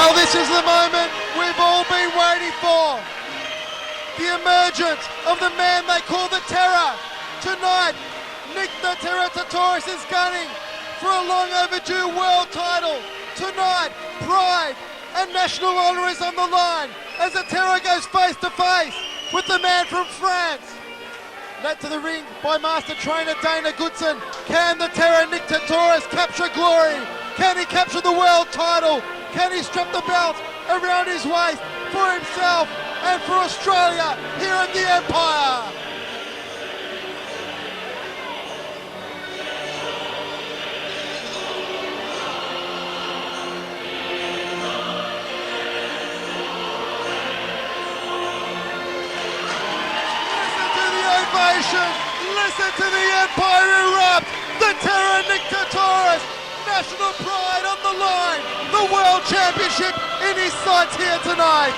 Well, this is the moment we've all been waiting for. The emergence of the man they call the Terror. Tonight, Nick the Terror Tetoros is gunning for a long overdue world title. Tonight, pride and national honour is on the line as the Terror goes face to face with the man from France. Led to the ring by master trainer Dana Goodson. Can the Terror Nick Tetoros capture glory? Can he capture the world title? Can he strap the belt around his waist for himself and for Australia here at the Empire? Listen to the Empire erupt. The Terror Nick Tetoros, national pride on the line. The World Championship in his sights here tonight.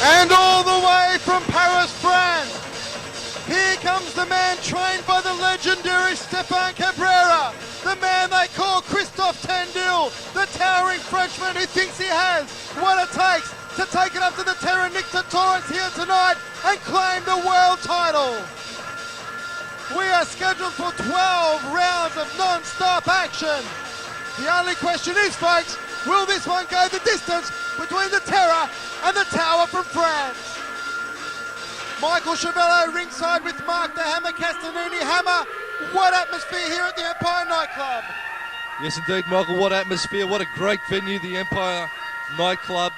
And all the way from Paris, France, here comes the man trained by the legendary Stéphane Cabrera, the man they call Christophe Tandil, the towering Frenchman who thinks he has what it takes to take it up to the Terror Nick Tetoros here tonight and claim the world title. We are scheduled for 12 rounds of non-stop action. The only question is, folks, will this one go the distance between the Terror and the Tower from France? Michael Chavello ringside with Mark the Hammer Castanini. Hammer, what atmosphere here at the Empire nightclub? Yes indeed, Michael, what atmosphere, what a great venue, the Empire nightclub.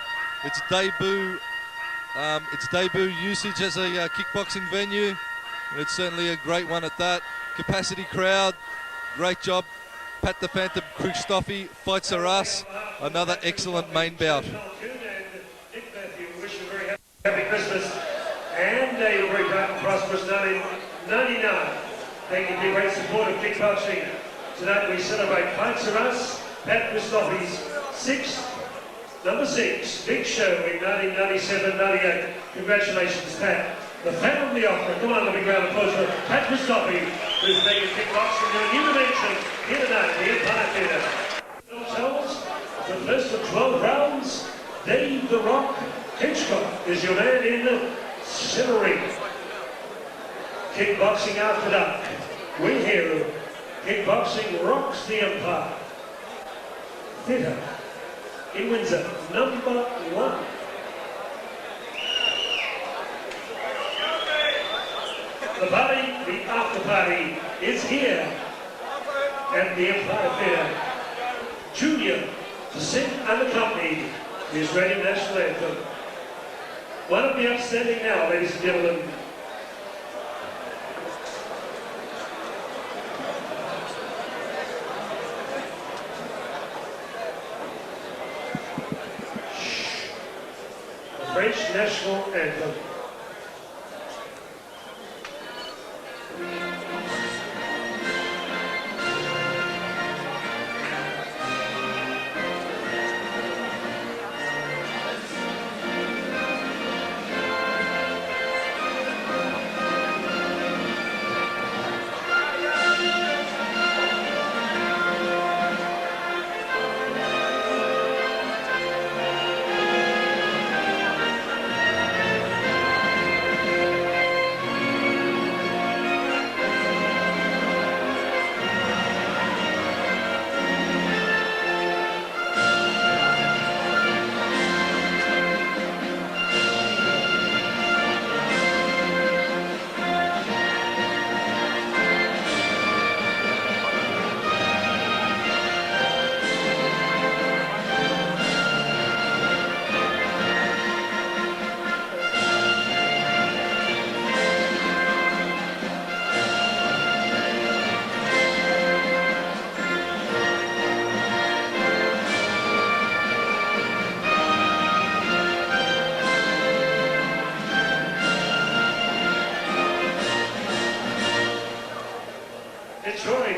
Its debut usage as a kickboxing venue, and it's certainly a great one at that. Capacity crowd, great job. Pat the Phantom Krzysztofi, fights are us. Another excellent main bout. Happy Christmas and a very bright and prosperous 1999. Thank you for your great support of kickboxing. Tonight we celebrate Fights Are Us, Pat Krzysztofi's number 6, big show in 1997-98. Congratulations, Pat. The fan of the opera. Come on, let me round of applause for Pat Krzysztofi, who's making kickboxing a new dimension here tonight at the Empire Theatre. Themselves, the first of 12 rounds, Dave the Rock Hitchcock is your man in the center ring. Kickboxing after dark. We hear kickboxing rocks the Empire. Theatre in Windsor, number 1. The party, the after party, is here at the Empire Theatre. Junior, to sing unaccompanied, the Australian National Anthem. One of the upstanding now, ladies and gentlemen. The French National Anthem.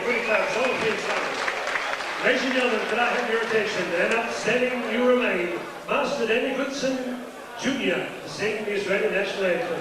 pretty fast, all the time. Ladies and gentlemen, could I have your attention? And outstanding you remain, Master Danny Goodson Jr., singing the Australian National Anthem.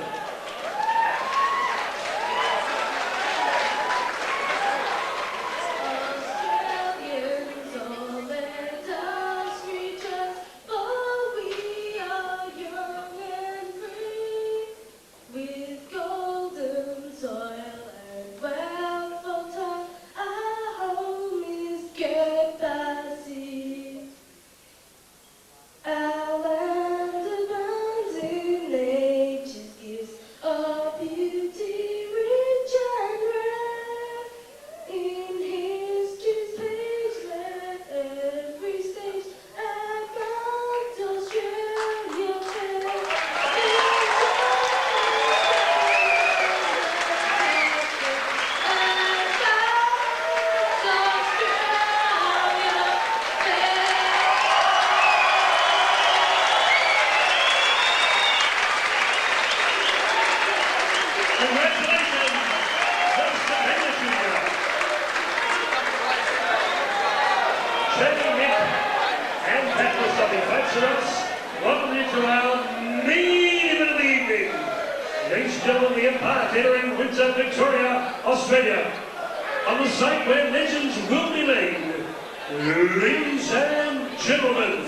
Welcome you to our main event of the evening. Ladies and gentlemen, the Empire Theatre in Windsor, Victoria, Australia. On the site where legends will be made. Ladies and gentlemen,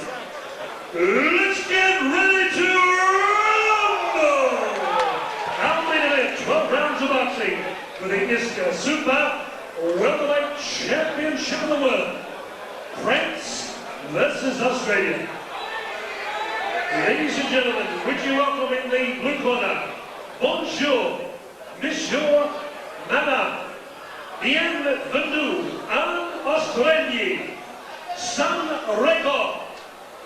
let's get ready to rumble! Our main event, 12 rounds of boxing for the ISKA Super Welterweight Championship of the World. France versus Australia. Ladies and gentlemen, would you welcome in the blue corner, bonjour, monsieur, madame, bienvenue en Australie, San Record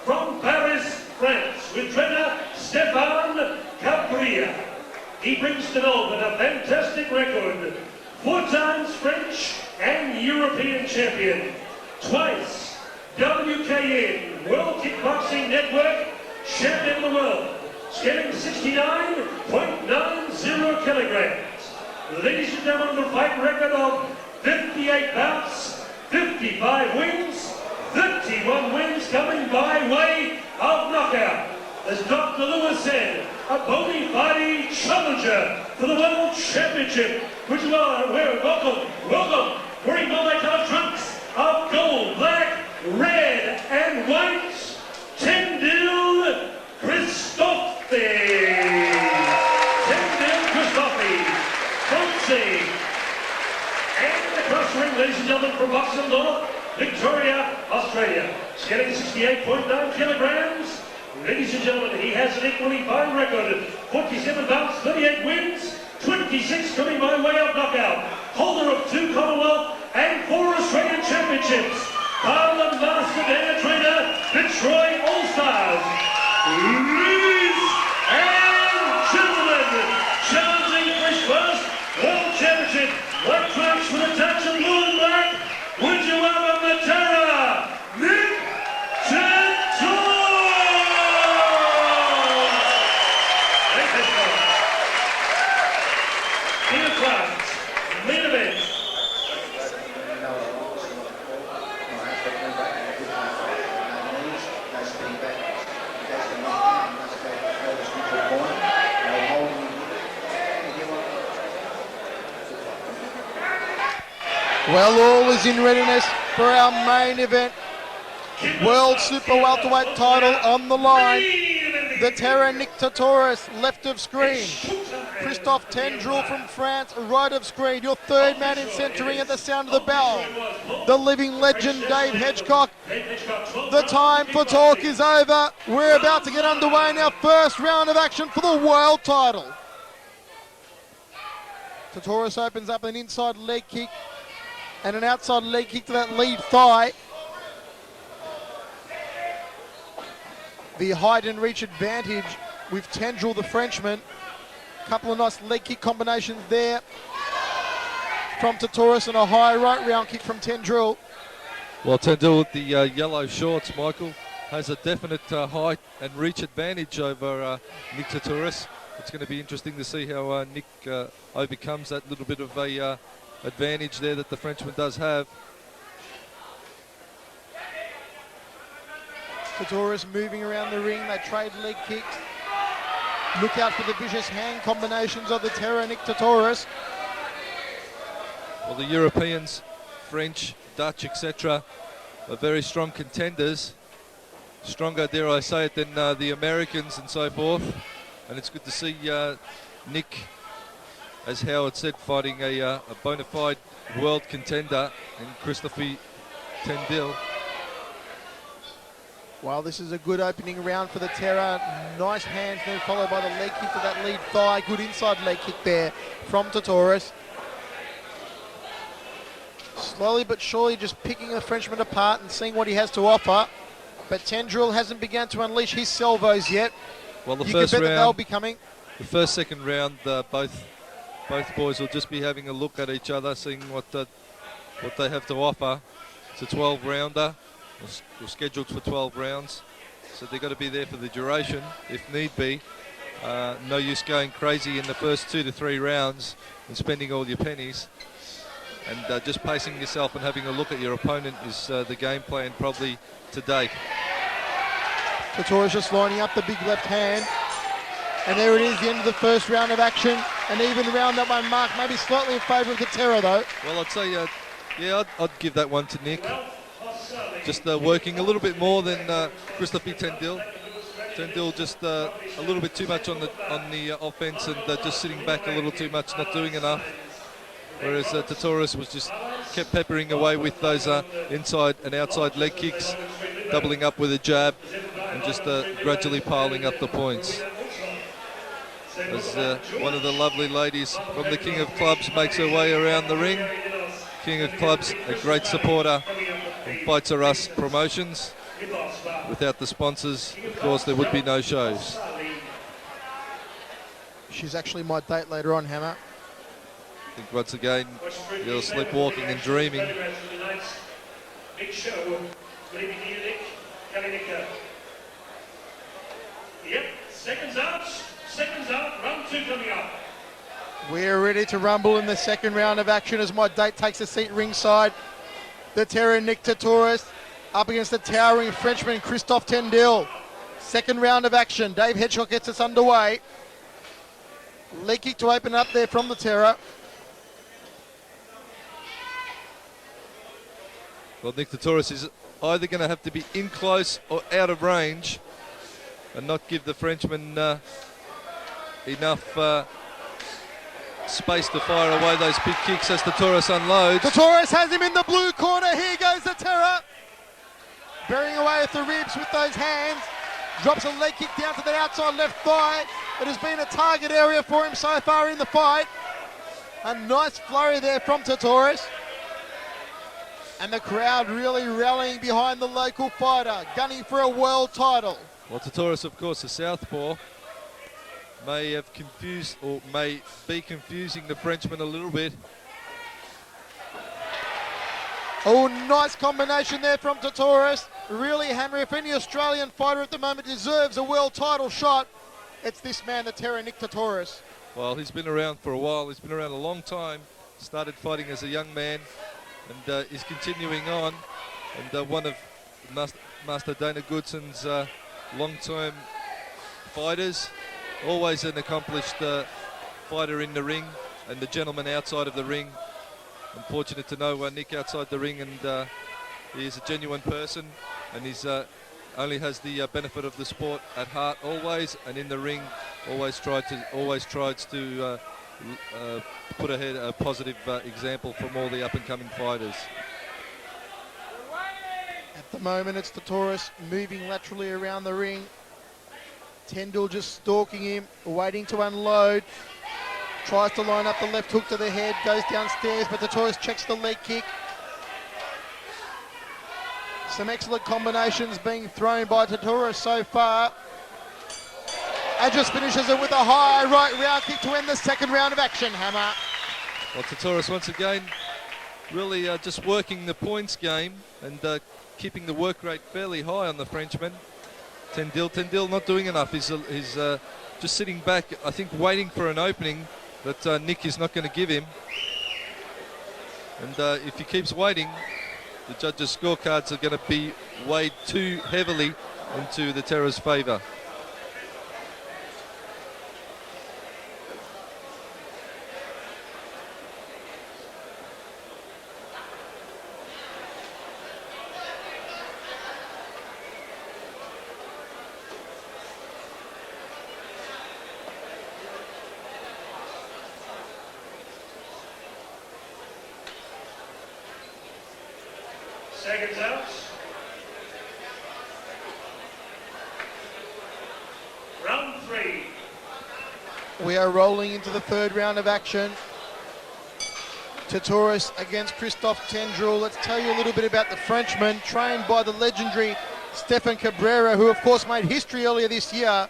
from Paris, France, with trainer Stéphane Cabria. He brings to Melbourne a fantastic record, 4 times French and European champion, twice WKN, World Kickboxing Network champion of the world, scaling 69.90 kilograms. Ladies and gentlemen, the fight record of 58 bouts, 55 wins, 31 wins coming by way of knockout. As Dr. Lewis said, a bona fide challenger for the World Championship, which we are welcome, wearing multicolored trunks of gold, black, red, and white, Tendil Christophe. Fonse. And across the ring, ladies and gentlemen, from Oxford North, Victoria, Australia. Scaling 68.9 kilograms. Ladies and gentlemen, he has an equally fine record. 47 bouts, 38 wins, 26 coming by way of knockout. Holder of 2 Commonwealth and 4 Australian championships. Part of the master data trainer, Detroit All-Stars. Ladies and gentlemen, challenging for his first World Championship. White trunks with a touch of blue and black. Would you welcome the terror, Nick Tetoros? Peter Clark's main event. Well, all is in readiness for our main event. World Super Welterweight title on the line. The Terror Nick Tetoros, left of screen. Christophe Tendril from France, right of screen. Your third man in centering at the sound of the bell. The living legend, Dave Hedgecock. The time for talk is over. We're about to get underway in our first round of action for the world title. Tetoros opens up an inside leg kick and an outside leg kick to that lead thigh. The height and reach advantage with Tendril, the Frenchman. Couple of nice leg kick combinations there from Tetoros and a high right round kick from Tendril. Well, Tendril with the yellow shorts, Michael, has a definite height and reach advantage over Nick Tetoros. It's going to be interesting to see how Nick overcomes that little bit of a advantage there that the Frenchman does have. Tetoros moving around the ring. They trade leg kicks. Look out for the vicious hand combinations of the terror, Nick Tetoros. Well, the Europeans, French, Dutch, etc., are very strong contenders. Stronger, dare I say it, than the Americans and so forth. And it's good to see Nick, as Howard said, fighting a bona fide world contender in Christophe Tendil. Well, this is a good opening round for the terror. Nice hands there, followed by the leg kick to that lead thigh. Good inside leg kick there from Tetoros. Slowly but surely just picking the Frenchman apart and seeing what he has to offer. But Tendril hasn't begun to unleash his salvos yet. Well, the You first can bet that they'll round, be coming. the first, second round, both boys will just be having a look at each other, seeing what they have to offer. It's a 12-rounder. We're scheduled for 12 rounds, so they've got to be there for the duration, if need be. No use going crazy in the first 2 to 3 rounds and spending all your pennies. And just pacing yourself and having a look at your opponent is the game plan probably today. Tetoros just lining up the big left hand. And there it is, the end of the first round of action. An even round, that one mark, maybe slightly in favour of the terror though. Well, I'd say, yeah, I'd give that one to Nick. Just working a little bit more than Christophe Tendil. Tendil just a little bit too much on the offense and just sitting back a little too much, not doing enough. Whereas Tetoros was just kept peppering away with those inside and outside leg kicks, doubling up with a jab, and just gradually piling up the points. As one of the lovely ladies from the King of Clubs makes her way around the ring. King of Clubs, a great supporter from Fights Are Us Promotions. Without the sponsors, of course, there would be no shows. She's actually my date later on, Hammer. I think once again, you're sleepwalking and dreaming. Big show. Good evening to you, Nick. Kalinika. Yep, seconds out, round 2 coming up. We're ready to rumble in the second round of action as my date takes a seat ringside. The terror, Nick Tetoros, up against the towering Frenchman, Christophe Tendil. Second round of action. Dave Hedgehog gets us underway. Leg kick to open up there from the terror. Well, Nick Tetoros is either going to have to be in close or out of range and not give the Frenchman enough space to fire away those big kicks as Tetoros unloads. Tetoros has him in the blue corner. Here goes the terror. Burying away at the ribs with those hands. Drops a leg kick down to the outside left thigh. It has been a target area for him so far in the fight. A nice flurry there from Tetoros. And the crowd really rallying behind the local fighter, gunning for a world title. Well, Tetoros, of course, a southpaw, may have confused or may be confusing the Frenchman a little bit. Oh, nice combination there from Tetoros. Really hammer. If any Australian fighter at the moment deserves a world title shot, it's this man, the terror, Nick Tetoros. Well, he's been around for a while. He's been around a long time. Started fighting as a young man and is continuing on. And one of Master Dana Goodson's long-term fighters. Always an accomplished fighter in the ring and the gentleman outside of the ring. I'm fortunate to know Nick outside the ring, and he is a genuine person, and he's only has the benefit of the sport at heart always, and in the ring always tries to put ahead a positive example from all the up-and-coming fighters. At the moment, it's Tetoros moving laterally around the ring. Tendil just stalking him, waiting to unload. Tries to line up the left hook to the head, goes downstairs, but Tetoros checks the leg kick. Some excellent combinations being thrown by Tetoros so far. And just finishes it with a high right round kick to end the second round of action, Hammer. Well, Tetoros once again really just working the points game and keeping the work rate fairly high on the Frenchman. Tendil not doing enough. He's just sitting back, I think, waiting for an opening that Nick is not going to give him. And if he keeps waiting, the judges' scorecards are going to be weighed too heavily into the Terror's favour. Seconds out. Round 3. We are rolling into the third round of action. Tetoros against Christophe Tendril. Let's tell you a little bit about the Frenchman, trained by the legendary Stefan Cabrera, who of course made history earlier this year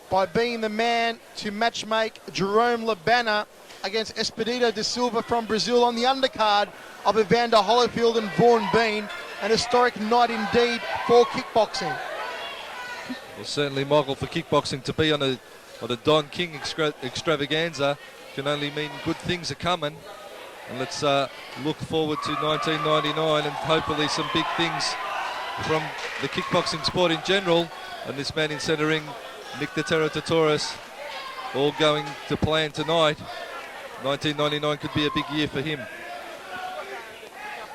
by being the man to matchmake Jerome Labana against Expedito de Silva from Brazil on the undercard of Evander Holyfield and Vaughan Bean. An historic night indeed for kickboxing. Well, certainly, Michael, for kickboxing to be on a Don King extravaganza can only mean good things are coming. And let's look forward to 1999 and hopefully some big things from the kickboxing sport in general. And this man in centre ring, Nick the Terror Tetoros, all going to plan tonight. 1999 could be a big year for him.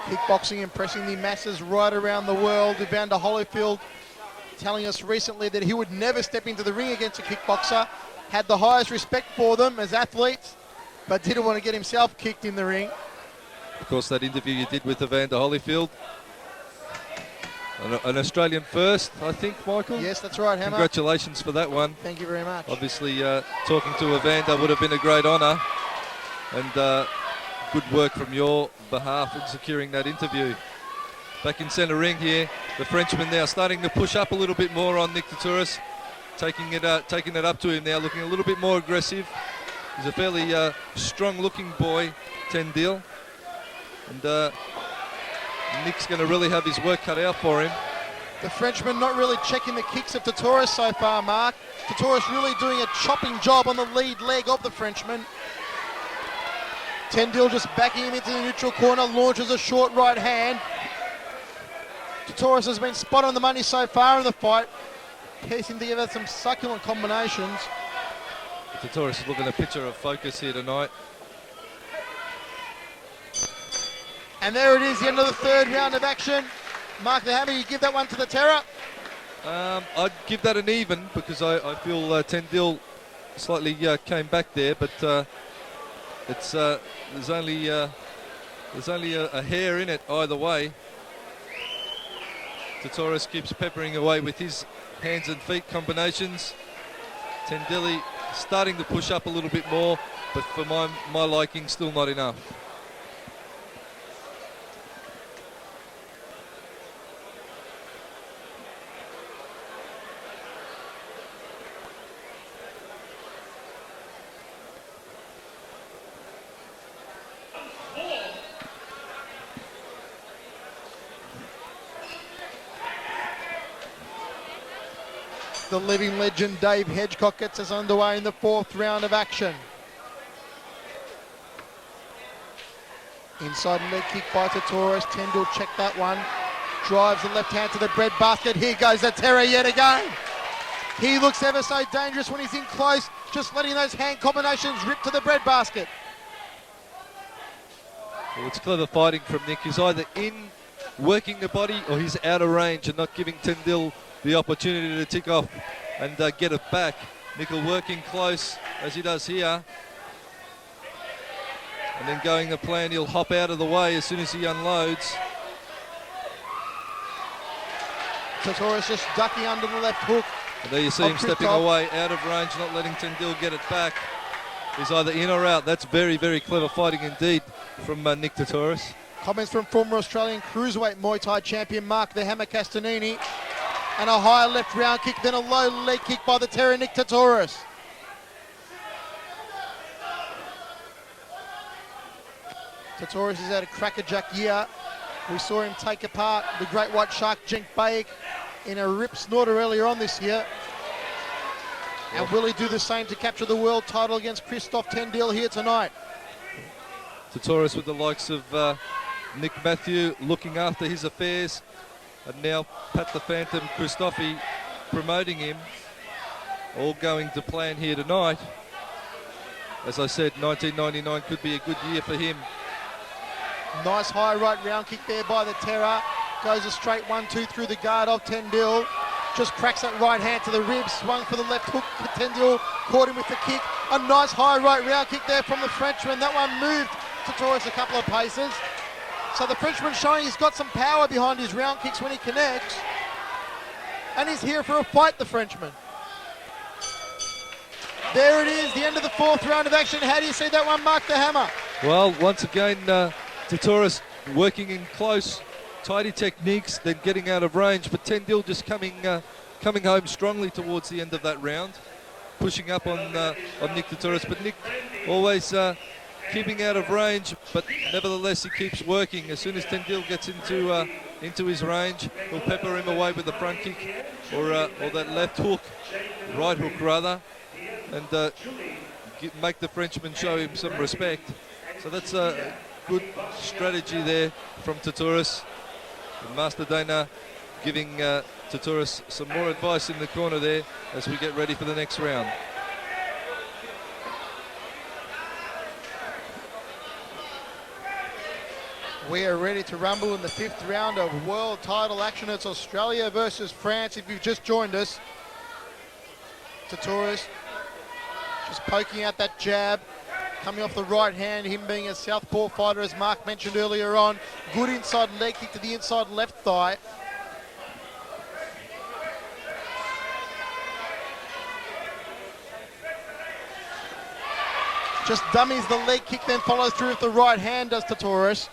Kickboxing impressing the masses right around the world. Evander Holyfield telling us recently that he would never step into the ring against a kickboxer, had the highest respect for them as athletes, but didn't want to get himself kicked in the ring. Of course, that interview you did with Evander Holyfield, an Australian first, I think, Michael? Yes, that's right, Hammer. Congratulations for that one. Thank you very much. Obviously, talking to Evander would have been a great honour, and good work from your behalf in securing that interview. Back in centre ring here, the Frenchman now starting to push up a little bit more on Nick Tetoros, taking it up to him now, looking a little bit more aggressive. He's a fairly strong-looking boy, Tendil, and Nick's going to really have his work cut out for him. The Frenchman not really checking the kicks of Tetoros so far, Mark. Tetoros really doing a chopping job on the lead leg of the Frenchman. Tendil just backing him into the neutral corner, launches a short right hand. Tetoros has been spot on the money so far in the fight, piecing together some succulent combinations. Tetoros is looking a picture of focus here tonight. And there it is, the end of the third round of action. Mark the Hammer, you give that one to the Terror? I'd give that an even because I feel Tendil slightly came back there, but it's there's only a hair in it either way. Tetoros keeps peppering away with his hands and feet combinations. Tendili starting to push up a little bit more, but for my liking, still not enough. The living legend Dave Hedgecock gets us underway in the fourth round of action. Inside leg kick by Tetoros. Tendil checked that one. Drives the left hand to the bread basket. Here goes the Terror yet again. He looks ever so dangerous when he's in close, just letting those hand combinations rip to the bread basket. Well, it's clever fighting from Nick. He's either in working the body or he's out of range and not giving Tendil the opportunity to tick off and get it back. Nickel working close as he does here. And then going the plan, he'll hop out of the way as soon as he unloads. Tetoros just ducking under the left hook. And there you see him stepping away, out of range, not letting Tendil get it back. He's either in or out. That's very, very clever fighting indeed from Nick Tetoros. Comments from former Australian cruiserweight Muay Thai champion Mark the Hammer Castanini. And a high left round kick, then a low leg kick by the Terror Nick Tetoros. Tetoros has had a crackerjack year. We saw him take apart the great white shark Cenk Bayek in a rip snorter earlier on this year. And will he do the same to capture the world title against Christophe Tendil here tonight? Tetoros with the likes of Nick Matthew looking after his affairs, and now Pat the Phantom Christophe promoting him. All going to plan here tonight. As I said, 1999 could be a good year for him. Nice high right round kick there by the Terror. Goes a straight 1-2 through the guard of Tendil. Just cracks that right hand to the ribs. Swung for the left hook. Tendil caught him with the kick. A nice high right round kick there from the Frenchman. That one moved Tetoros a couple of paces. So the Frenchman showing he's got some power behind his round kicks when he connects. And he's here for a fight, the Frenchman. There it is, the end of the fourth round of action. How do you see that one, Mark the Hammer? Well, once again, Tetoros working in close, tidy techniques, then getting out of range. But Tendil just coming home strongly towards the end of that round, pushing up on Nick Tetoros. But Nick always keeping out of range, but nevertheless he keeps working. As soon as Tendil gets into his range, he'll pepper him away with the front kick or that left hook, right hook rather, and make the Frenchman show him some respect. So that's a good strategy there from Tetoros. And Master Dana giving Tetoros some more advice in the corner there as we get ready for the next round. We are ready to rumble in the fifth round of world title action. It's Australia versus France. If you've just joined us, Tetoros just poking out that jab, coming off the right hand, him being a southpaw fighter, as Mark mentioned earlier on. Good inside leg kick to the inside left thigh. Just dummies the leg kick, then follows through with the right hand, does Tetoros.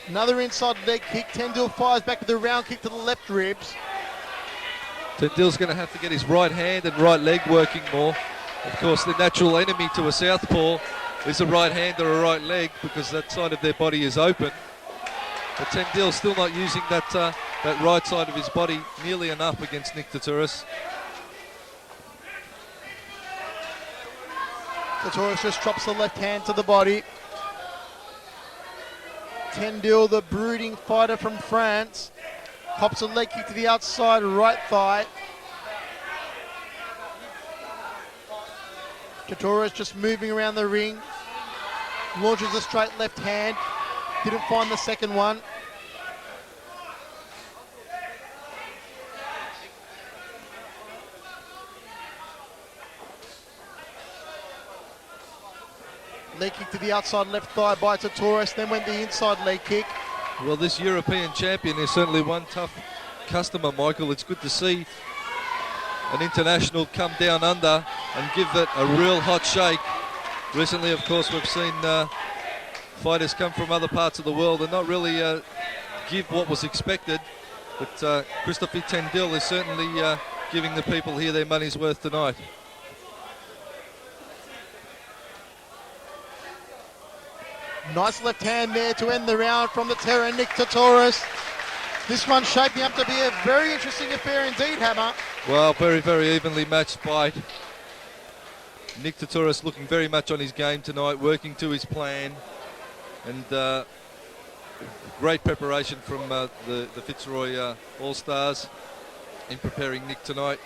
Another inside leg kick. Tendil fires back with the round kick to the left ribs. Tendil's going to have to get his right hand and right leg working more. Of course, the natural enemy to a southpaw is a right hand or a right leg because that side of their body is open. But Tendil's still not using that right side of his body nearly enough against Nick Tetoros. Tetoros just drops the left hand to the body. Tendil, the brooding fighter from France, pops a leg kick to the outside right thigh. Tetoros just moving around the ring. Launches a straight left hand. Didn't find the second one. Leg kick to the outside left thigh by Tetoros, then went the inside leg kick. Well, this European champion is certainly one tough customer, Michael. It's good to see an international come down under and give it a real hot shake. Recently, of course, we've seen fighters come from other parts of the world and not really give what was expected. But Christophe Tendil is certainly giving the people here their money's worth tonight. Nice left hand there to end the round from the Terror, Nick Tetoros. This one's shaping up to be a very interesting affair indeed, Hammer. Well, very, very evenly matched fight. Nick Tetoros looking very much on his game tonight, working to his plan. And great preparation from the Fitzroy All-Stars in preparing Nick tonight.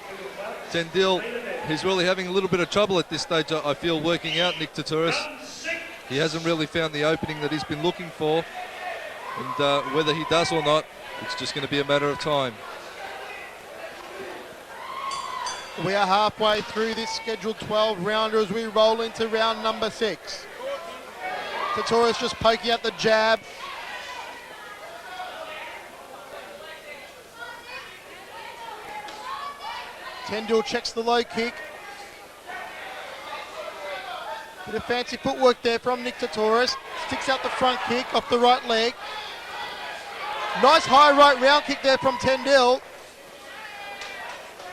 Tendil, he's really having a little bit of trouble at this stage, I feel, working out Nick Tetoros. He hasn't really found the opening that he's been looking for, and whether he does or not, it's just going to be a matter of time. We are halfway through this scheduled 12 rounder as we roll into round number 6. Tetoros just poking out the jab. Tendil checks the low kick. Bit of fancy footwork there from Nick Tetoros. Sticks out the front kick off the right leg. Nice high right round kick there from Tendil.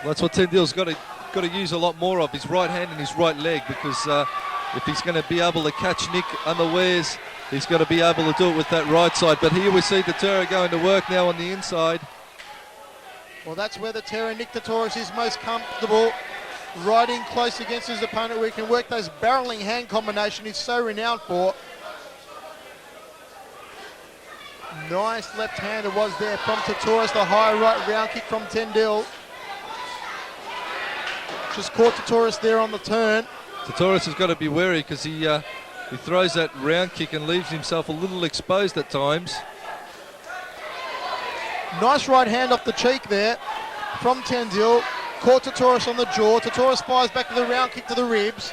That's what Tendil's got to use a lot more of, his right hand and his right leg, because if he's going to be able to catch Nick unawares, he's got to be able to do it with that right side. But here we see the Terror going to work now on the inside. Well, that's where the Terror, Nick Tetoros, is most comfortable. right in close against his opponent where he can work those barreling hand combination he's so renowned for. Nice left-hander was there from Tetoros, the high right round kick from Tendil. Just caught Tetoros there on the turn. Tetoros has got to be wary because he throws that round kick and leaves himself a little exposed at times. Nice right hand off the cheek there from Tendil. Caught Tetoros on the jaw. Tetoros fires back to the round kick to the ribs.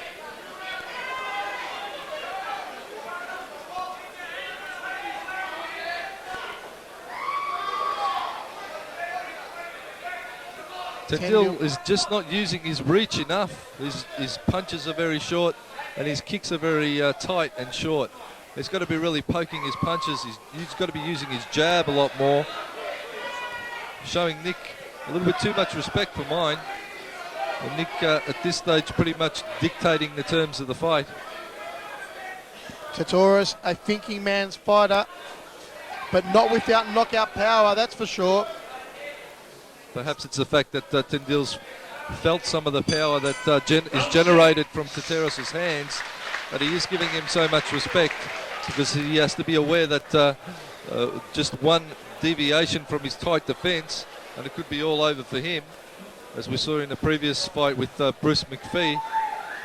Tendil is just not using his reach enough. His punches are very short and his kicks are very tight and short. He's got to be really poking his punches. He's got to be using his jab a lot more. Showing Nick a little bit too much respect for mine. And Nick at this stage pretty much dictating the terms of the fight. Tetoros, a thinking man's fighter, but not without knockout power, that's for sure. Perhaps it's the fact that Tendil's felt some of the power that is generated from Tetoros' hands, that he is giving him so much respect, because he has to be aware that just one deviation from his tight defence and it could be all over for him, as we saw in the previous fight with Bruce McPhee.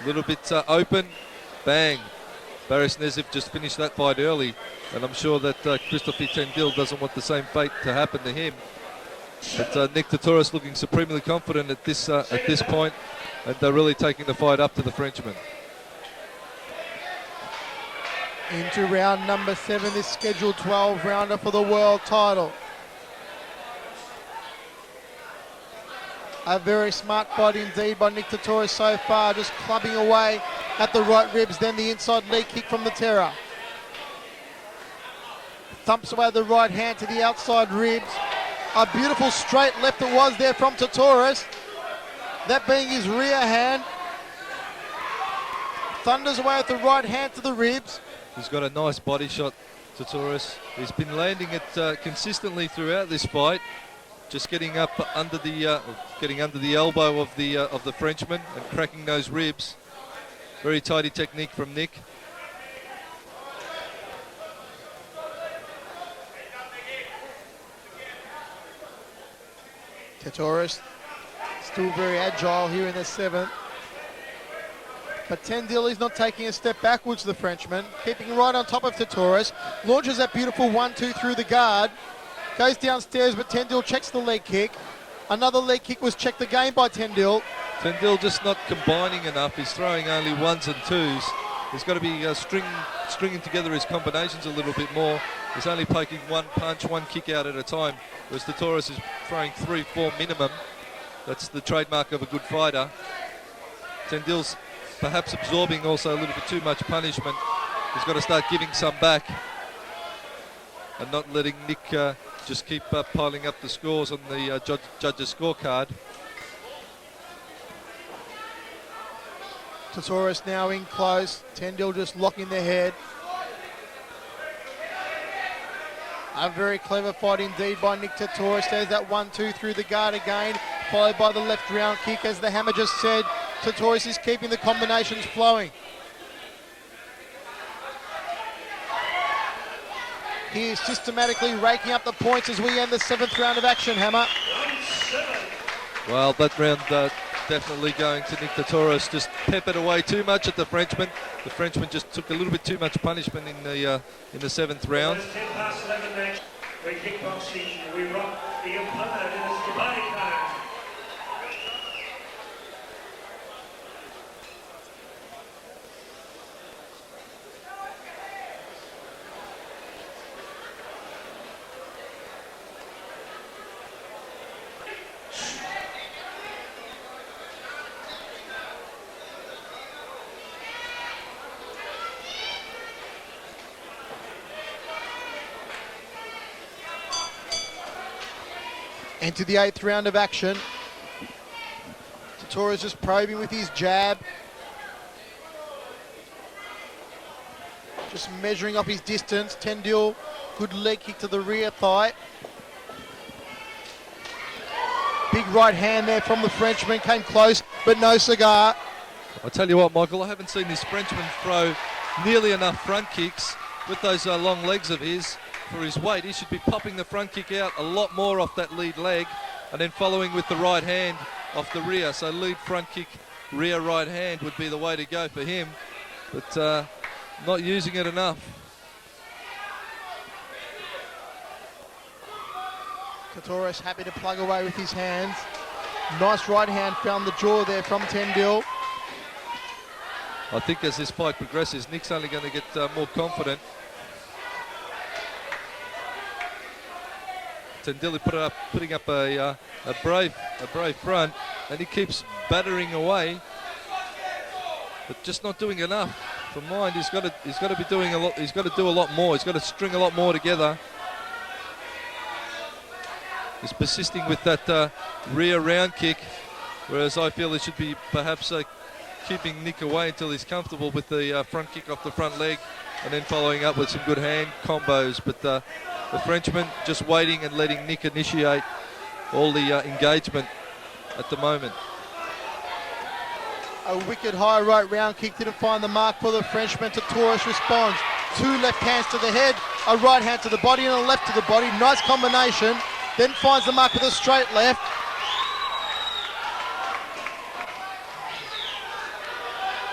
A little bit open, bang. Baris Neziv just finished that fight early, and I'm sure that Christopher Tendil doesn't want the same fate to happen to him. But Nick Tetoros looking supremely confident at this point, and they're really taking the fight up to the Frenchman. Into round number 7, this scheduled 12 rounder for the world title. A very smart fight indeed by Nick Tetoros so far, just clubbing away at the right ribs, then the inside leg kick from the Terror. Thumps away the right hand to the outside ribs. A beautiful straight left it was there from Tetoros. That being his rear hand. Thunders away with the right hand to the ribs. He's got a nice body shot, Tetoros. He's been landing it consistently throughout this fight, just getting up under the elbow of the Frenchman and cracking those ribs. Very tidy technique from Nick. Tetoros still very agile here in the 7th. But Tendil is not taking a step backwards, the Frenchman. Keeping right on top of Tetoros. Launches that beautiful 1-2 through the guard. Goes downstairs, but Tendil checks the leg kick. Another leg kick was checked again by Tendil. Tendil just not combining enough. He's throwing only 1s and 2s. He's got to be stringing together his combinations a little bit more. He's only poking one punch, one kick out at a time, whereas Tetoros is throwing 3-4 minimum. That's the trademark of a good fighter. Tendil's perhaps absorbing also a little bit too much punishment. He's got to start giving some back and not letting Nick just keep piling up the scores on the judges' scorecard. Tetoros now in close. Tendil just locking their head. A very clever fight indeed by Nick Tetoros. There's that 1-2 through the guard again, followed by the left round kick. As the hammer just said, Tetoros is keeping the combinations flowing. He is systematically raking up the points as we end the 7th round of action, Hammer. Well, that round definitely going to Nick Tetoros. Just peppered away too much at the Frenchman. The Frenchman just took a little bit too much punishment in the 7th round. 10 past 11 match. We kickboxing. We rock the opponent in this Dubai card. Into the 8th round of action. Tetoros just probing with his jab. Just measuring up his distance. Tendil, good leg kick to the rear thigh. Big big right hand there from the Frenchman, came close, but no cigar. I tell you what, Michael, I haven't seen this Frenchman throw nearly enough front kicks with those long legs of his for his weight. He should be popping the front kick out a lot more off that lead leg and then following with the right hand off the rear. So lead front kick, rear right hand would be the way to go for him, but not using it enough. Tetoros happy to plug away with his hands. Nice right hand, found the jaw there from Tendil. I think as this fight progresses, Nick's only going to get more confident. Tendil putting up a brave front, and he keeps battering away, but just not doing enough. For mind, he's got to be doing a lot. He's got to do a lot more. He's got to string a lot more together. He's persisting with that rear round kick, whereas I feel he should be perhaps keeping Nick away until he's comfortable with the front kick off the front leg and then following up with some good hand combos. But the Frenchman just waiting and letting Nick initiate all the engagement at the moment. A wicked high right round kick didn't find the mark for the Frenchman. Tetoros responds. 2 left hands to the head, a right hand to the body and a left to the body. Nice combination. Then finds the mark with a straight left.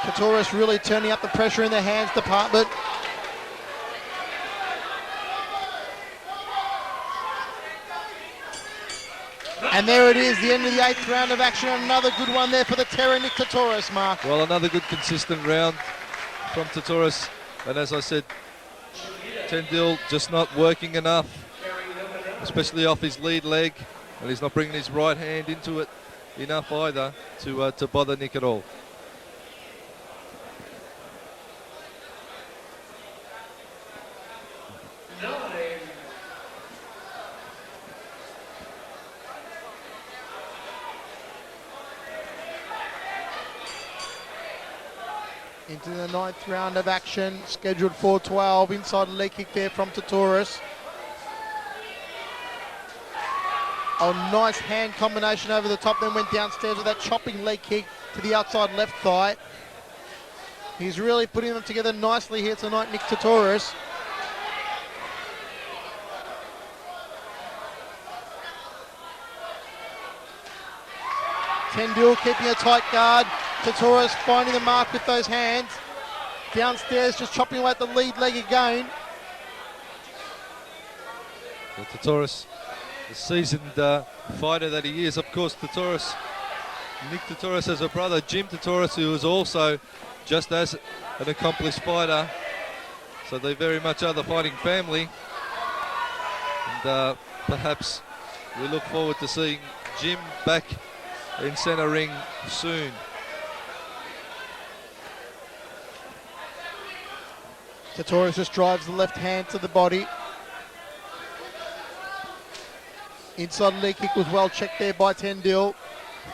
Tetoros really turning up the pressure in the hands department. And there it is, the end of the 8th round of action. Another good one there for the Terror Nick Tetoros, Mark. Well, another good consistent round from Tetoros. And as I said, Tendil just not working enough, especially off his lead leg. And he's not bringing his right hand into it enough either to bother Nick at all. Into the 9th round of action, scheduled for 12. Inside leg kick there from Tetoros. A nice hand combination over the top, then went downstairs with that chopping leg kick to the outside left thigh. He's really putting them together nicely here tonight, Nick Tetoros. Tendil keeping a tight guard. Tetoros finding the mark with those hands. Downstairs, just chopping away at the lead leg again. Well, Tetoros, the seasoned fighter that he is, of course, Nick Tetoros has a brother, Jim Tetoros, who is also just as an accomplished fighter. So they very much are the fighting family. And perhaps we look forward to seeing Jim back in centre ring soon. Tetoros just drives the left hand to the body. Inside leg kick was well checked there by Tendil.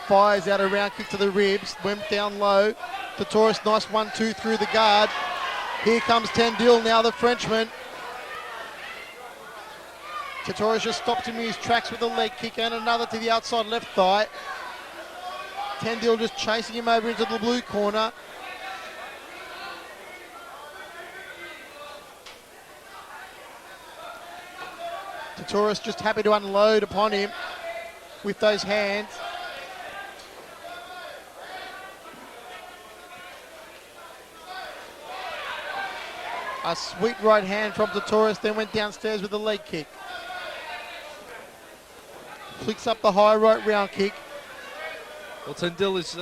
Fires out a round kick to the ribs. Went down low. Tetoros, nice 1-2 through the guard. Here comes Tendil now, the Frenchman. Tetoros just stopped him in his tracks with a leg kick and another to the outside left thigh. Tendil just chasing him over into the blue corner. Tetoros just happy to unload upon him with those hands. A sweet right hand from Tetoros, then went downstairs with a leg kick. Flicks up the high right round kick. Well, Tendil is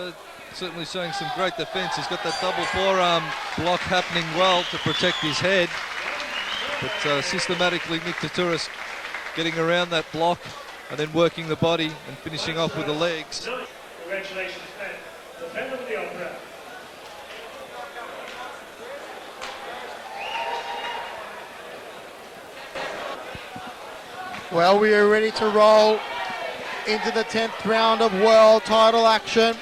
certainly showing some great defence. He's got that double forearm block happening well to protect his head. But systematically, Nick Tetoros getting around that block and then working the body and finishing off with the legs. Congratulations, Pat. The Phantom of the Opera. Well, we are ready to roll into the 10th round of world title action.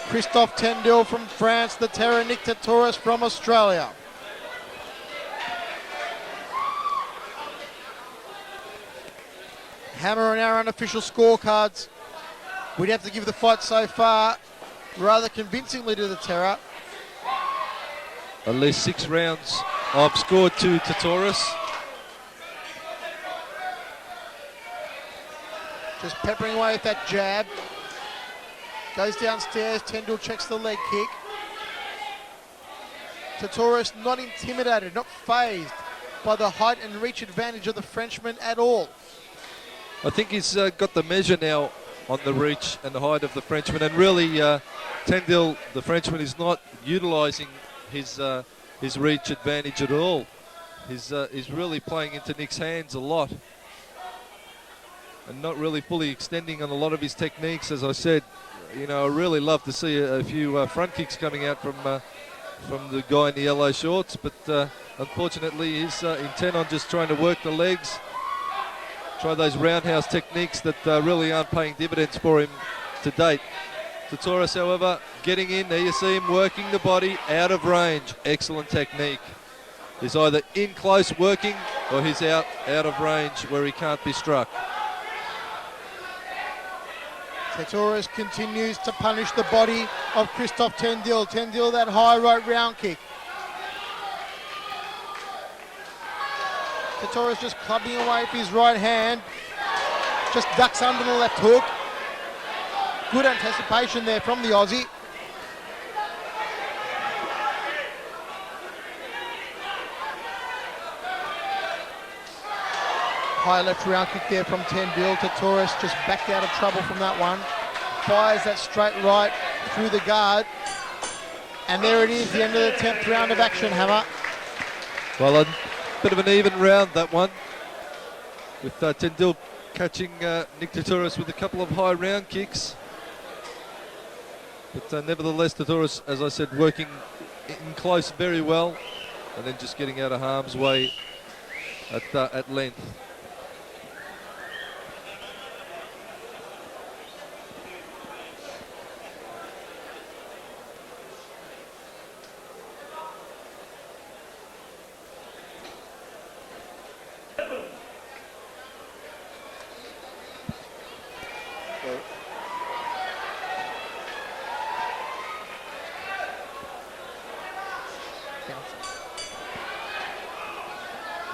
Christophe Tendil from France, the Terror Nick Tetoros from Australia. Hammer on our unofficial scorecards, we'd have to give the fight so far rather convincingly to the Terror. At least 6 rounds I've scored to Tetoros. Just peppering away with that jab. Goes downstairs, Tendul checks the leg kick. Tetoros not intimidated, not phased by the height and reach advantage of the Frenchman at all. I think he's got the measure now on the reach and the height of the Frenchman, and really Tendul, the Frenchman, is not utilising his reach advantage at all. He's really playing into Nick's hands a lot and not really fully extending on a lot of his techniques. As I said, you know, I really love to see a few front kicks coming out from the guy in the yellow shorts, but unfortunately he's intent on just trying to work the legs, try those roundhouse techniques that really aren't paying dividends for him to date. Tetoros, however, getting in. There you see him working the body out of range. Excellent technique. He's either in close working or he's out of range where he can't be struck. Tetoros continues to punish the body of Christophe Tendul. Tendul, that high right round kick. Tetoros just clubbing away with his right hand. Just ducks under the left hook. Good anticipation there from the Aussie. High left round kick there from Tendul. Tetoros just backed out of trouble from that one. Fires that straight right through the guard. And there it is, the end of the 10th round of action, Hammer. Well, a bit of an even round, that one, with Tendul catching Nick Tetoros with a couple of high round kicks. But nevertheless, Tetoros, as I said, working in close very well, and then just getting out of harm's way at length.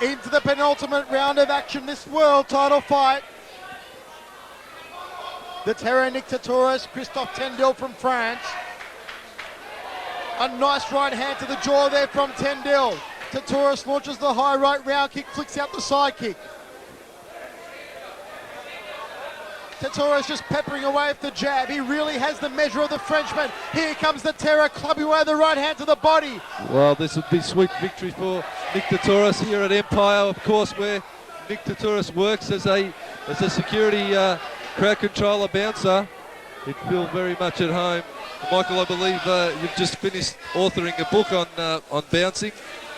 Into the penultimate round of action, this world title fight. The Terror Nick Tetoros, Christophe Tendul from France. A nice right hand to the jaw there from Tendul. Tetoros launches the high right round kick, flicks out the side kick. Tetoros just peppering away with the jab. He really has the measure of the Frenchman. Here comes the Terror, clubbing away the right hand to the body. Well, this would be sweet victory for Nick Tetoros here at Empire, of course, where Nick Tetoros works as a security crowd controller bouncer. He'd feel very much at home. Michael, I believe you've just finished authoring a book on bouncing.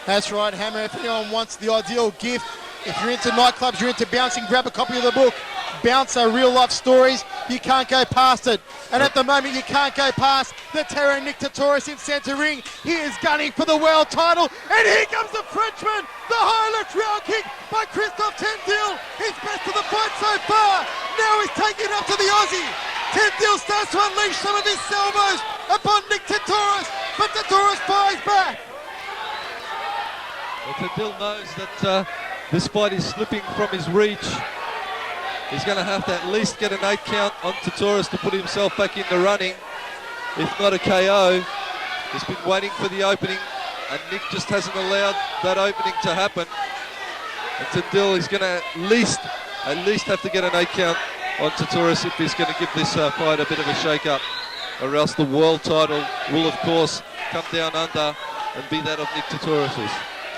That's right, Hammer. If anyone wants the ideal gift, if you're into nightclubs, you're into bouncing, grab a copy of the book. Bouncer, real life stories, you can't go past it. And at the moment you can't go past the Terror Nick Tetoros in centre ring. He is gunning for the world title, and here comes the Frenchman. The high left round kick by Christophe Tendul. His best of the fight so far. Now he's taking it up to the Aussie. Tendul starts to unleash some of his salvos upon Nick Tetoros, but Tetoros fires back. Well, Tendul knows that this fight is slipping from his reach. He's going to have to at least get an 8 count on Tetoros to put himself back in the running, if not a KO. He's been waiting for the opening, and Nick just hasn't allowed that opening to happen. And Tendul is going to at least have to get an 8 count on Tetoros if he's going to give this fight a bit of a shake-up, or else the world title will, of course, come down under and be that of Nick Tetoros's.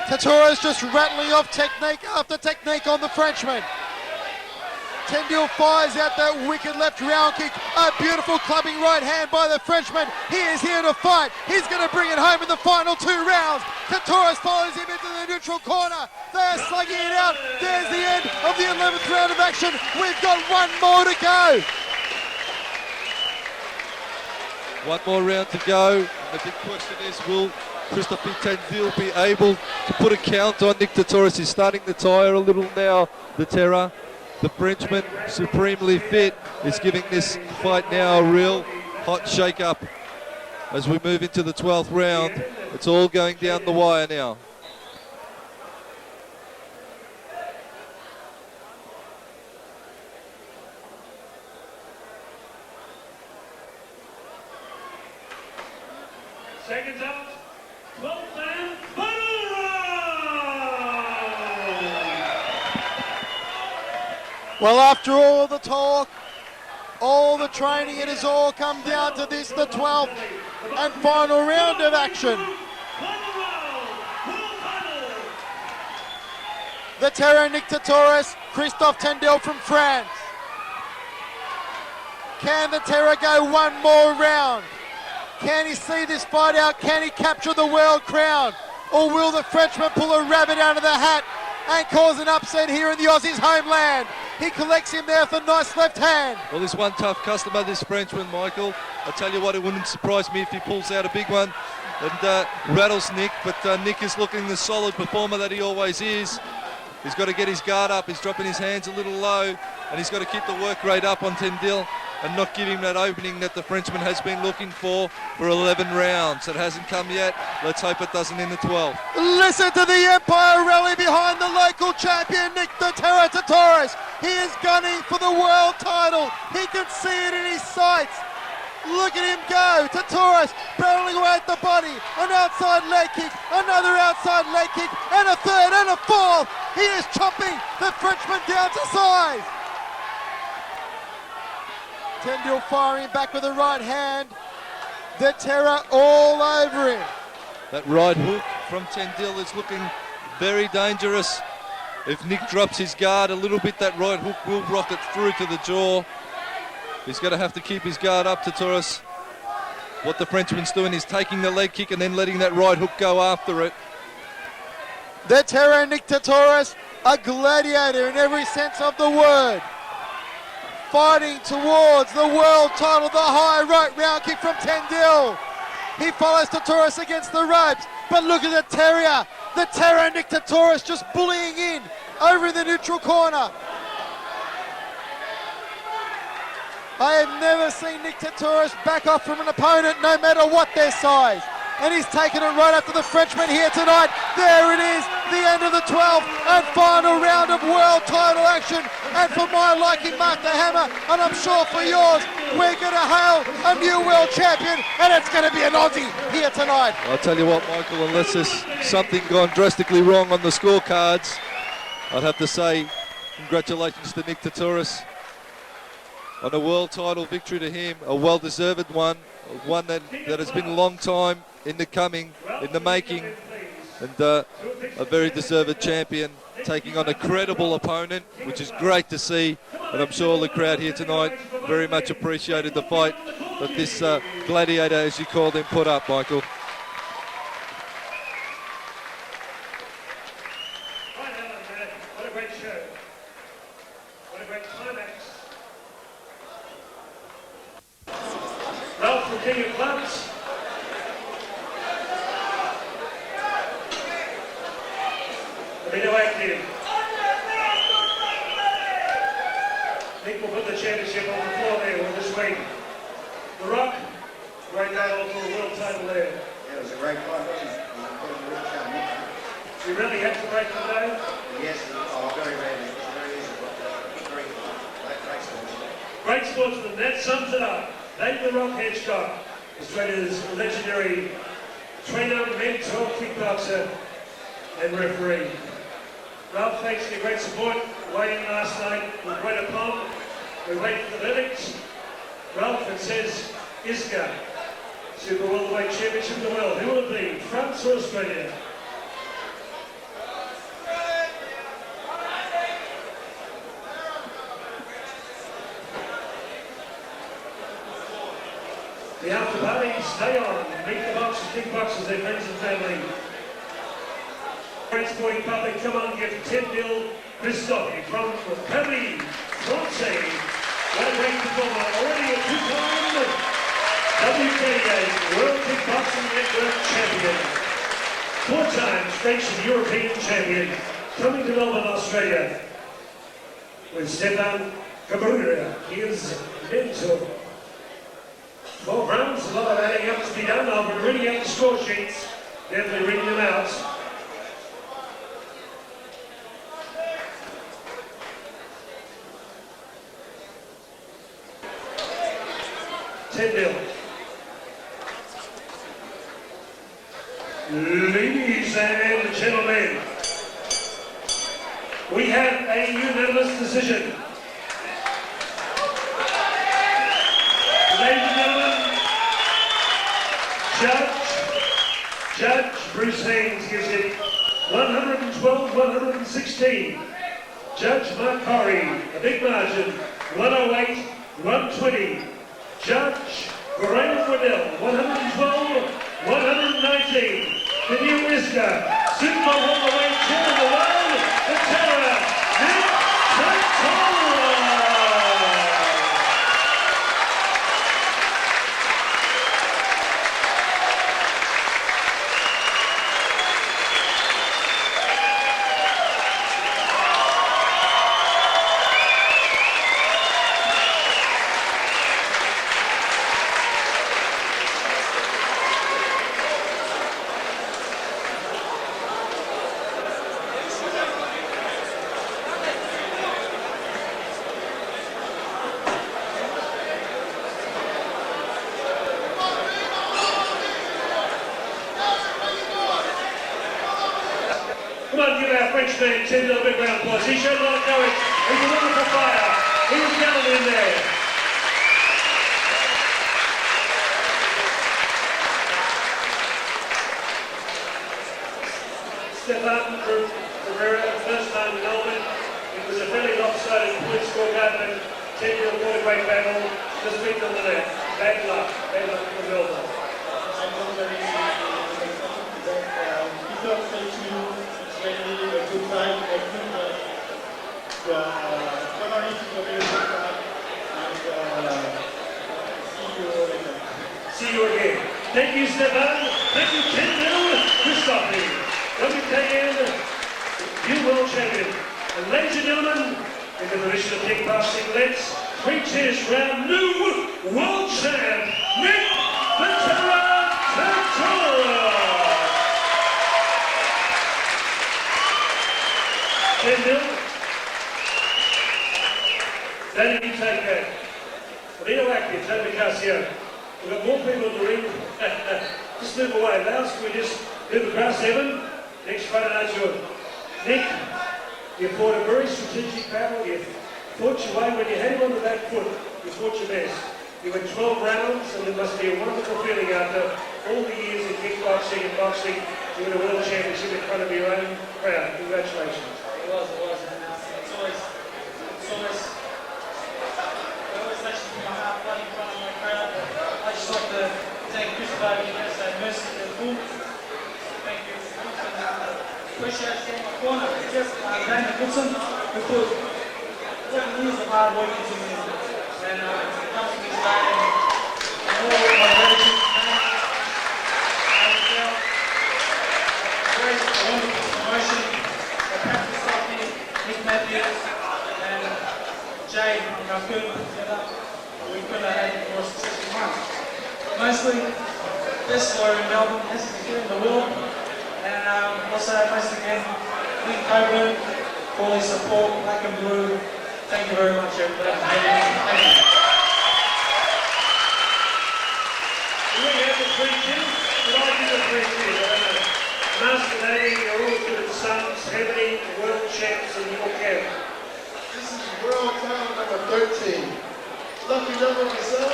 Tetoros just rattling off technique after technique on the Frenchman. Tendul fires out that wicked left round kick. A beautiful clubbing right hand by the Frenchman. He is here to fight. He's going to bring it home in the final 2 rounds. Tetoros follows him into the neutral corner. They are slugging it out. There's the end of the 11th round of action. We've got one more to go. One more round to go. The big question is, will Christophe Tendul be able to put a count on Nick Tetoros? He's starting to tire a little now, the Terror. The Frenchman, supremely fit, is giving this fight now a real hot shake-up. As we move into the 12th round, it's all going down the wire now. Seconds out, 12th and final round! Well, after all the talk, all the training, it has all come down to this, the 12th and final round of action. The Terror Nick Tetoros, Christophe Tendil from France. Can the Terror go one more round? Can he see this fight out? Can he capture the world crown? Or will the Frenchman pull a rabbit out of the hat and cause an upset here in the Aussies' homeland? He collects him there with a nice left hand. Well, this one tough customer, this Frenchman, Michael. I tell you what, it wouldn't surprise me if he pulls out a big one and rattles Nick, but Nick is looking the solid performer that he always is. He's got to get his guard up. He's dropping his hands a little low, and he's got to keep the work rate up on Tendil and not give him that opening that the Frenchman has been looking for 11 rounds. It hasn't come yet. Let's hope it doesn't in the 12th. Listen to the Empire rally behind the local champion, Nick the Terror Tetoros. He is gunning for the world title. He can see it in his sights. Look at him go. Tetoros barreling away at the body. An outside leg kick, another outside leg kick, and a third and a fourth. He is chopping the Frenchman down to size. Tendil firing back with a right hand. The Terror all over him. That right hook from Tendil is looking very dangerous. If Nick drops his guard a little bit, that right hook will rocket through to the jaw. He's going to have to keep his guard up, Tetoros. What the Frenchman's doing is taking the leg kick and then letting that right hook go after it. The Terror Nick Tetoros, a gladiator in every sense of the word. Fighting towards the world title, the high right round kick from Tendil. He follows Tetoros against the ropes, but look at the Terror Nick Tetoros just bullying in over the neutral corner. I have never seen Nick Tetoros back off from an opponent no matter what their size. And he's taken it right after the Frenchman here tonight. There it is, the end of the 12th and final round of world title action. And for my liking, Mark the Hammer, and I'm sure for yours, we're going to hail a new world champion, and it's going to be an Aussie here tonight. I'll tell you what, Michael, unless there's something gone drastically wrong on the scorecards, I'd have to say congratulations to Nick Tetoros on a world title victory to him, a well-deserved one that has been a long time in the making, and a very deserved champion taking on a credible opponent, which is great to see, and I'm sure the crowd here tonight very much appreciated the fight that this gladiator, as you called him, put up, Michael. What a great show. What a great climax. Ralph from King of Clubs. Reno active. Nick will put the championship on the floor there with this week. The Rock, great battle for the world title there. Yeah, it was a great fight, wasn't it? You really had to break the day? Yes, very rarely. It was very easy, but very great sportsman. Great sportsman, that sums it up. David the Rock Hedgecock, Australia's legendary trainer, mentor, kickboxer, and referee. Ralph, thanks for your great support. Waiting last night with great aplomb. We wait for the verdict. Ralph, it says ISKA, Super Welterweight Championship of the World. Who will it be, France or Australia? The after party, stay on. Meet the boxers, kickboxers, their friends and family. Great sporting public, come on, get Tendil Christophe from Paris, France. Welterweight performer, already a two-time WKA World Kickboxing Network champion. Four-time Station European champion, coming to Melbourne, Australia. with Stefan Cabrera, his mentor. 12 rounds, a lot of adding up to be done. I'll be reading out the score sheets, definitely reading them out. Ladies and gentlemen, we have a unanimous decision. Ladies and gentlemen, Judge Bruce Haynes gives it 112-116. Judge Mark Corey, a big margin, 108-120. Judge Graham Waddell, 112-119. The new ISKA Super Welterweight Champion of the world, the Tetoros, Tetoros. Come on, give our Frenchman 10 little big round applause. He showed a lot of courage. He's a wonderful fighter. He was yelling in there. Stefan Cabrera, first time in Melbourne. It was a fairly lopsided point scorecard, but 10-year Welterweight battle. Just beat on the net. Bad luck for Melbourne. A good fight, a good see you again. Thank you, Stefan. Thank you, Kendall Christophe. WKN, new world champion. And ladies and gentlemen, in the position of kickboxing, let's three cheers for our new world champ, Nick the Terror Tetoros. Kendall, Danny, you take that. Leo Active, Tony Casio. We've got more people in the ring. Just move away. Lars, can we just move across heaven? Next Friday night's yours. Nick, you fought a very strategic battle. You fought your way. When you had him on the back foot, you fought your best. You went 12 rounds, and it must be a wonderful feeling after all the years in kickboxing and boxing to win a world championship in front of your own crowd. Congratulations. It was, and it's always actually my heart flooding in front of my crowd. I just like to thank Christopher and say mercy to the full. Thank you. Appreciate it in my corner. Dana Goodson, who put 7 years of hard work into me, and comes to this day and all of my gratitude. Very wonderful promotion. Nick Matthews and Jay and our good together. We could have had more successful months. Mostly, best lawyer in Melbourne, best lawyer in the world, and also once again, Nick Coburn for his support, Black and Blue. Thank you very much, everybody. Thank you. We have the 3 cheers. Did I do the 3 cheers? I don't know. Master Lady, you're all good at sons, Ebony, world champs in your camp. This is world title number 13. Lucky number myself.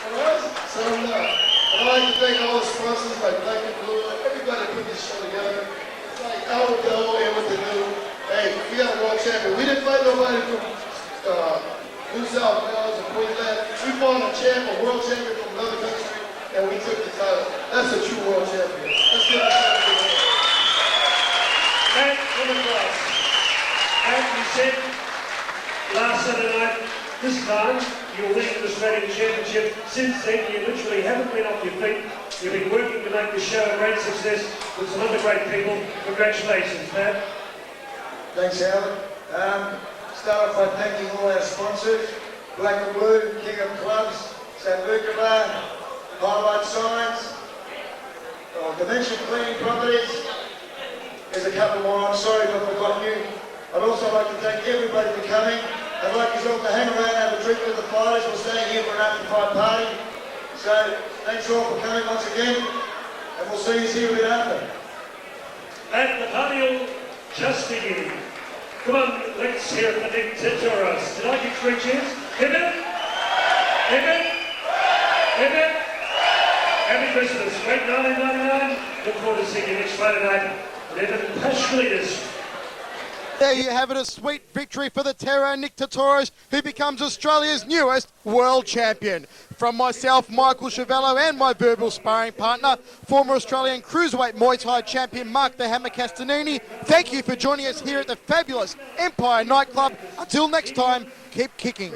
Alright? So I'd like to thank all the sponsors like Black and Blue, everybody put this show together. It's like Aldo and what they do. Hey, we got a world champion. We didn't fight nobody from New South Wales or Queensland. We fought a champ, a world champion from another country, and we took the title. That's a true world champion. Let's give it a champion. And on the cross. And you said last Saturday night, this time, you're winning the Australian Championship. Since then, you literally haven't been off your feet. You've been working to make the show a great success with some other great people. Congratulations, Pat. Thanks, Howard. start off by thanking all our sponsors, Black and Blue, King of Clubs, St. Luca Bar, Highlight Signs, Dimension Cleaning Properties. There's a couple more, I'm sorry if I've forgotten you. I'd also like to thank everybody for coming. I'd like you all to hang around and have a drink with the fighters. We're staying here for an after-fight party. So, thanks all for coming once again, and we'll see you here a bit after. And the party will just begin. Come on, let's hear it for Nick Tetoros. Did I get 3 cheers? Hit it! Hit it! Hit it! Happy Christmas. Great 1999. Look forward to seeing you next Friday night. 11 Push Leaders. There you have it, a sweet victory for the Terror, Nick Tetoros, who becomes Australia's newest world champion. From myself, Michael Chavello, and my verbal sparring partner, former Australian Cruiserweight Muay Thai champion Mark the Hammer Castanini, thank you for joining us here at the fabulous Empire nightclub. Until next time, keep kicking.